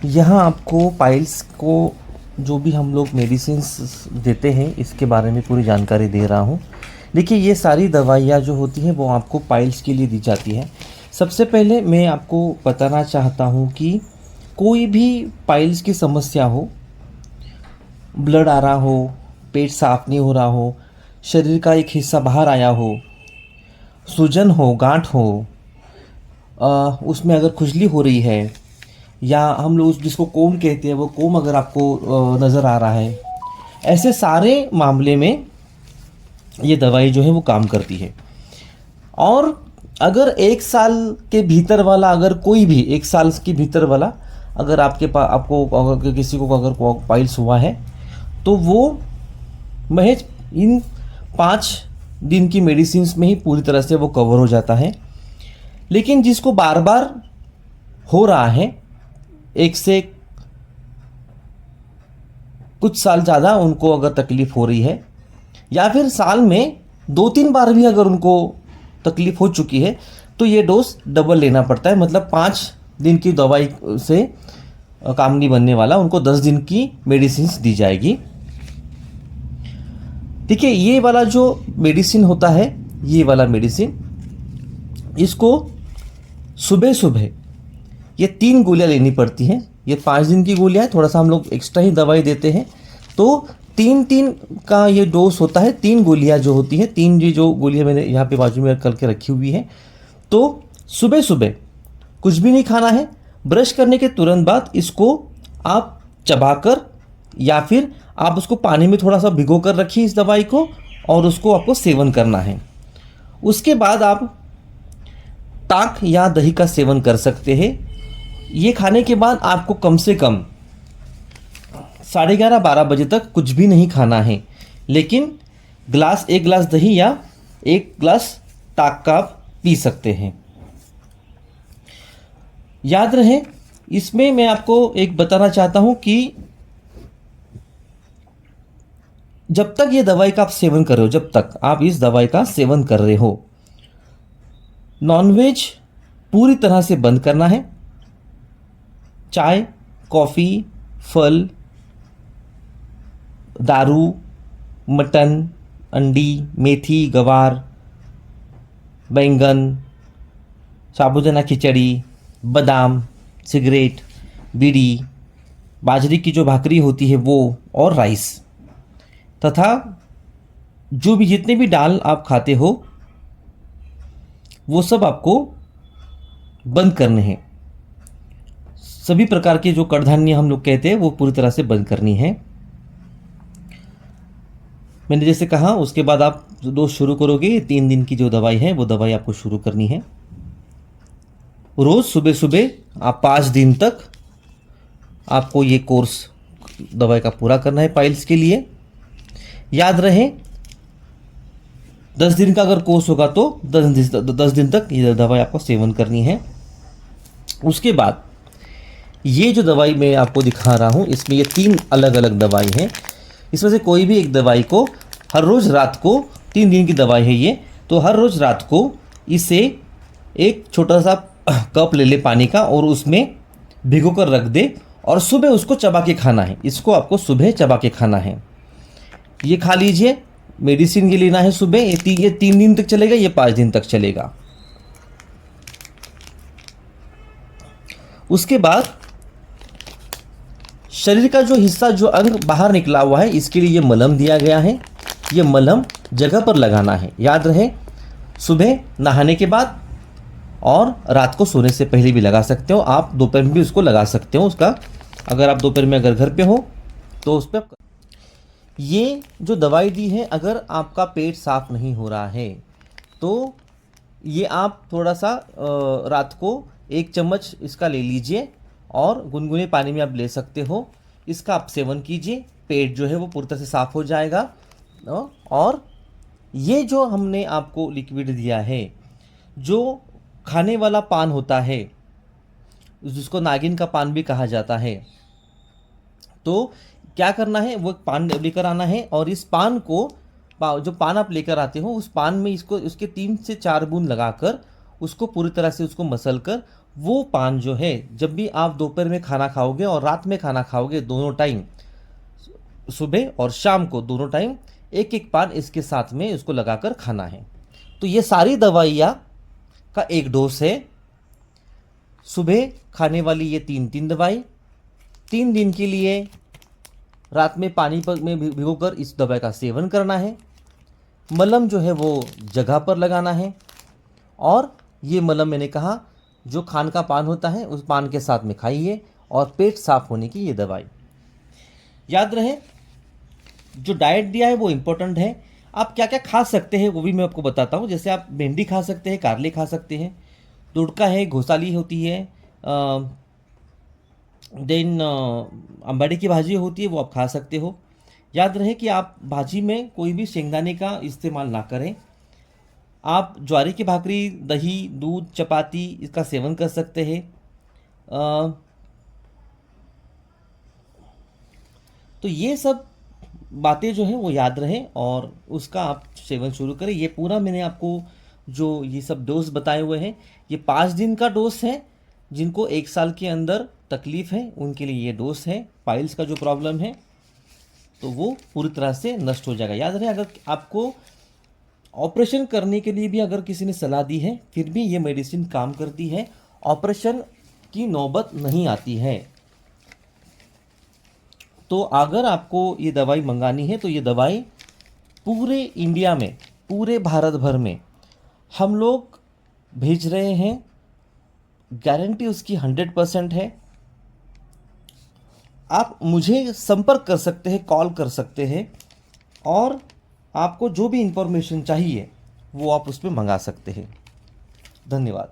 यहाँ आपको पाइल्स को जो भी हम लोग मेडिसिन्स देते हैं इसके बारे में पूरी जानकारी दे रहा हूँ। देखिए, ये सारी दवाइयाँ जो होती हैं वो आपको पाइल्स के लिए दी जाती हैं। सबसे पहले मैं आपको बताना चाहता हूँ कि कोई भी पाइल्स की समस्या हो, ब्लड आ रहा हो, पेट साफ नहीं हो रहा हो, शरीर का एक हिस्सा बाहर आया हो, सूजन हो, गांठ हो, उसमें अगर खुजली हो रही है, या हम लोग जिसको कोम कहते हैं वो कोम अगर आपको नज़र आ रहा है, ऐसे सारे मामले में ये दवाई जो है वो काम करती है। और अगर 1 साल के भीतर वाला, अगर कोई भी 1 साल के भीतर वाला अगर आपको अगर किसी को अगर पाइल्स हुआ है तो वो महज इन 5 दिन की मेडिसिन में ही पूरी तरह से वो कवर हो जाता है। लेकिन जिसको बार बार हो रहा है, एक से कुछ साल ज़्यादा उनको अगर तकलीफ़ हो रही है, या फिर साल में 2-3 बार भी अगर उनको तकलीफ़ हो चुकी है, तो ये डोज डबल लेना पड़ता है। मतलब 5 दिन की दवाई से काम नहीं बनने वाला, उनको 10 दिन की मेडिसिन दी जाएगी। देखिए, ये वाला जो मेडिसिन होता है, ये वाला मेडिसिन, इसको सुबह सुबह ये 3 गोलियाँ लेनी पड़ती हैं। ये 5 दिन की गोलियाँ, थोड़ा सा हम लोग एक्स्ट्रा ही दवाई देते हैं, तो 3-3 का ये डोज होता है। 3 गोलियाँ जो होती हैं, 3 ये जो गोलियाँ मैंने यहाँ पे बाजू में करके रखी हुई हैं, तो सुबह सुबह कुछ भी नहीं खाना है। ब्रश करने के तुरंत बाद इसको आप चबाकर, या फिर आप उसको पानी में थोड़ा सा भिगो कर रखिए इस दवाई को, और उसको आपको सेवन करना है। उसके बाद आप ताक या दही का सेवन कर सकते हैं। ये खाने के बाद आपको कम से कम 11:30-12 बजे तक कुछ भी नहीं खाना है, लेकिन एक गिलास दही या 1 गिलास ताक का आप पी सकते हैं। याद रहे, इसमें मैं आपको एक बताना चाहता हूं कि जब तक ये दवाई का आप सेवन कर रहे हो, जब तक आप इस दवाई का सेवन कर रहे हो, नॉनवेज पूरी तरह से बंद करना है। चाय, कॉफ़ी, फल, दारू, मटन, अंडी, मेथी, गवार, बैंगन, साबूदाना खिचड़ी, बादाम, सिगरेट, बीड़ी, बाजरे की जो भाकरी होती है वो, और राइस, तथा जो भी जितने भी दाल आप खाते हो वो सब आपको बंद करने हैं। सभी प्रकार के जो कडधान्य हम लोग कहते हैं वो पूरी तरह से बंद करनी है। मैंने जैसे कहा, उसके बाद आप डोज शुरू करोगे। 3 दिन की जो दवाई है वो दवाई आपको शुरू करनी है। रोज़ सुबह सुबह आप 5 दिन तक आपको ये कोर्स दवाई का पूरा करना है पाइल्स के लिए। याद रहे, 10 दिन का अगर कोर्स होगा तो 10 दिन तक ये दवाई आपको सेवन करनी है। उसके बाद ये जो दवाई मैं आपको दिखा रहा हूँ, इसमें ये 3 अलग अलग दवाई हैं। इसमें से कोई भी एक दवाई को हर रोज़ रात को, 3 दिन की दवाई है ये, तो हर रोज़ रात को इसे एक छोटा सा कप ले ले पानी का, और उसमें भिगो कर रख दे, और सुबह उसको चबा के खाना है। इसको आपको सुबह चबा के खाना है। ये खा लीजिए, मेडिसिन ये लेना है सुबह। ये 3 दिन तक चलेगा, ये 5 दिन तक चलेगा। उसके बाद शरीर का जो हिस्सा, जो अंग बाहर निकला हुआ है, इसके लिए ये मलहम दिया गया है। ये मलहम जगह पर लगाना है। याद रहे, सुबह नहाने के बाद और रात को सोने से पहले भी लगा सकते हो। आप दोपहर में भी उसको लगा सकते हो। उसका अगर आप दोपहर में अगर घर पे हो तो उस पर ये जो दवाई दी है, अगर आपका पेट साफ नहीं हो रहा है तो ये आप थोड़ा सा रात को 1 चम्मच इसका ले लीजिए, और गुनगुने पानी में आप ले सकते हो। इसका आप सेवन कीजिए, पेट जो है वो पूरी तरह से साफ़ हो जाएगा। और ये जो हमने आपको लिक्विड दिया है, जो खाने वाला पान होता है, जिसको नागिन का पान भी कहा जाता है, तो क्या करना है, वो पान लेकर आना है, और इस पान को, जो पान आप लेकर आते हो, उस पान में इसको उसके 3 से 4 बूंद लगाकर उसको पूरी तरह से उसको मसल कर वो पान जो है, जब भी आप दोपहर में खाना खाओगे और रात में खाना खाओगे, दोनों टाइम, सुबह और शाम को दोनों टाइम एक एक पान इसके साथ में इसको लगाकर खाना है। तो ये सारी दवाइयाँ का एक डोज है। सुबह खाने वाली ये 3 दवाई, 3 दिन के लिए रात में पानी में भिगोकर इस दवाई का सेवन करना है। मलम जो है वो जगह पर लगाना है, और ये मलम मैंने कहा जो खान का पान होता है उस पान के साथ में खाइए, और पेट साफ होने की ये दवाई। याद रहे, जो डाइट दिया है वो इम्पोर्टेंट है। आप क्या क्या खा सकते हैं वो भी मैं आपको बताता हूँ। जैसे आप भिंडी खा सकते हैं, कारले खा सकते हैं, तुड़का है, घोसाली होती है, देन अंबाड़ी की भाजी होती है, वो आप खा सकते हो। याद रहे कि आप भाजी में कोई भी शेंगदाने का इस्तेमाल ना करें। आप ज्वारे की भाकरी, दही, दूध, चपाती इसका सेवन कर सकते हैं। तो ये सब बातें जो हैं वो याद रहें और उसका आप सेवन शुरू करें। ये पूरा मैंने आपको जो ये सब डोज बताए हुए हैं, ये 5 दिन का डोज है। जिनको 1 साल के अंदर तकलीफ है उनके लिए ये डोज है। पाइल्स का जो प्रॉब्लम है तो वो पूरी तरह से नष्ट हो जाएगा। याद रहे, अगर आपको ऑपरेशन करने के लिए भी अगर किसी ने सलाह दी है फिर भी ये मेडिसिन काम करती है, ऑपरेशन की नौबत नहीं आती है। तो अगर आपको ये दवाई मंगानी है तो ये दवाई पूरे इंडिया में, पूरे भारत भर में हम लोग भेज रहे हैं। गारंटी उसकी 100% है। आप मुझे संपर्क कर सकते हैं, कॉल कर सकते हैं, और आपको जो भी इंफॉर्मेशन चाहिए वो आप उस पर मंगा सकते हैं। धन्यवाद।